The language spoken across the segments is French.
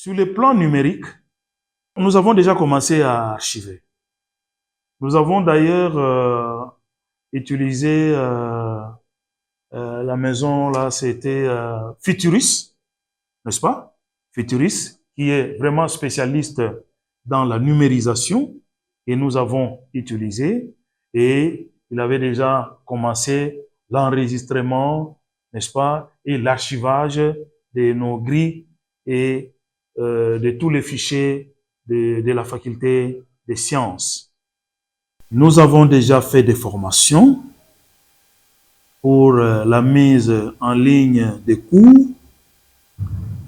Sur le plan numérique, nous avons déjà commencé à archiver. Nous avons d'ailleurs utilisé la maison, là, c'était Futuris, n'est-ce pas? Futuris, qui est vraiment spécialiste dans la numérisation, et nous avons utilisé, et il avait déjà commencé l'enregistrement, n'est-ce pas, et l'archivage de nos grilles et de tous les fichiers de la faculté des sciences. Nous avons déjà fait des formations pour la mise en ligne des cours.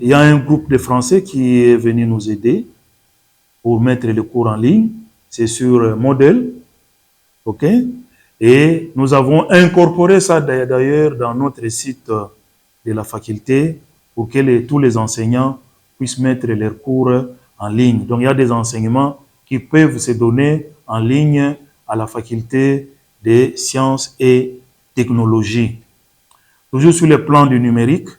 Il y a un groupe de Français qui est venu nous aider pour mettre les cours en ligne. C'est sur Model, ok? Et nous avons incorporé ça d'ailleurs dans notre site de la faculté pour que tous les enseignants puissent mettre leurs cours en ligne. Donc il y a des enseignements qui peuvent se donner en ligne à la faculté des sciences et technologies. Toujours sur le plan du numérique,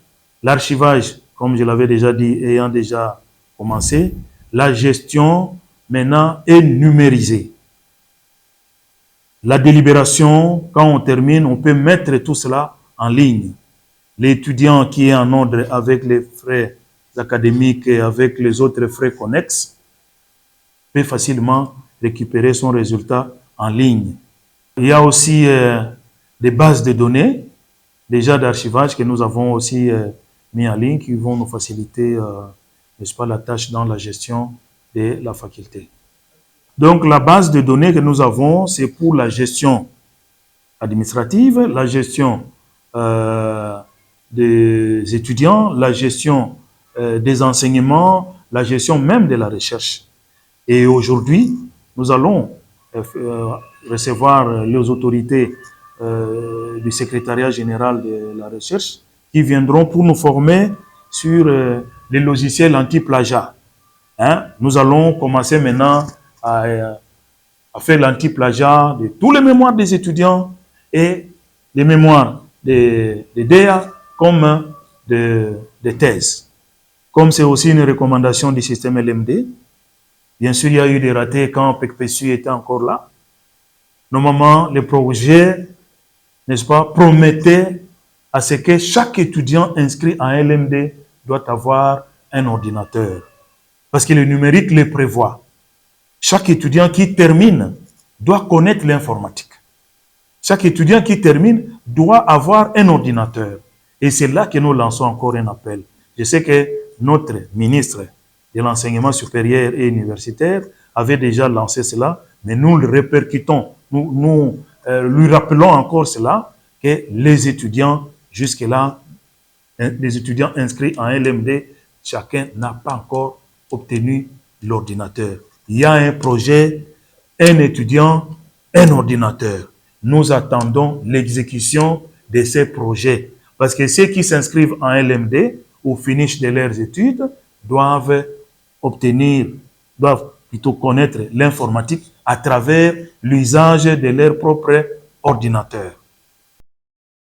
l'archivage, comme je l'avais déjà dit, ayant déjà commencé, la gestion maintenant est numérisée. La délibération, quand on termine, on peut mettre tout cela en ligne. L'étudiant qui est en ordre avec les frais académiques et avec les autres frais connexes peut facilement récupérer son résultat en ligne. Il y a aussi des bases de données déjà d'archivage que nous avons aussi mis en ligne qui vont nous faciliter, n'est-ce pas, la tâche dans la gestion de la faculté. Donc, la base de données que nous avons, c'est pour la gestion administrative, la gestion des étudiants, la gestion des enseignements, la gestion même de la recherche. Et aujourd'hui, nous allons recevoir les autorités du secrétariat général de la recherche qui viendront pour nous former sur les logiciels anti-plagiat. Nous allons commencer maintenant à faire l'anti-plagiat de tous les mémoires des étudiants et les mémoires des DEA comme des thèses. Comme c'est aussi une recommandation du système LMD, bien sûr, il y a eu des ratés quand PECPSU était encore là. Normalement, le projet, n'est-ce pas, promettait à ce que chaque étudiant inscrit en LMD doit avoir un ordinateur. Parce que le numérique le prévoit. Chaque étudiant qui termine doit connaître l'informatique. Chaque étudiant qui termine doit avoir un ordinateur. Et c'est là que nous lançons encore un appel. Je sais que notre ministre de l'enseignement supérieur et universitaire avait déjà lancé cela, mais nous le répercutons. Nous lui rappelons encore cela, que les étudiants, jusque-là, les étudiants inscrits en LMD, chacun n'a pas encore obtenu l'ordinateur. Il y a un projet, un étudiant, un ordinateur. Nous attendons l'exécution de ces projets. Parce que ceux qui s'inscrivent en LMD ou finissent de leurs études doivent plutôt connaître l'informatique à travers l'usage de leur propre ordinateur.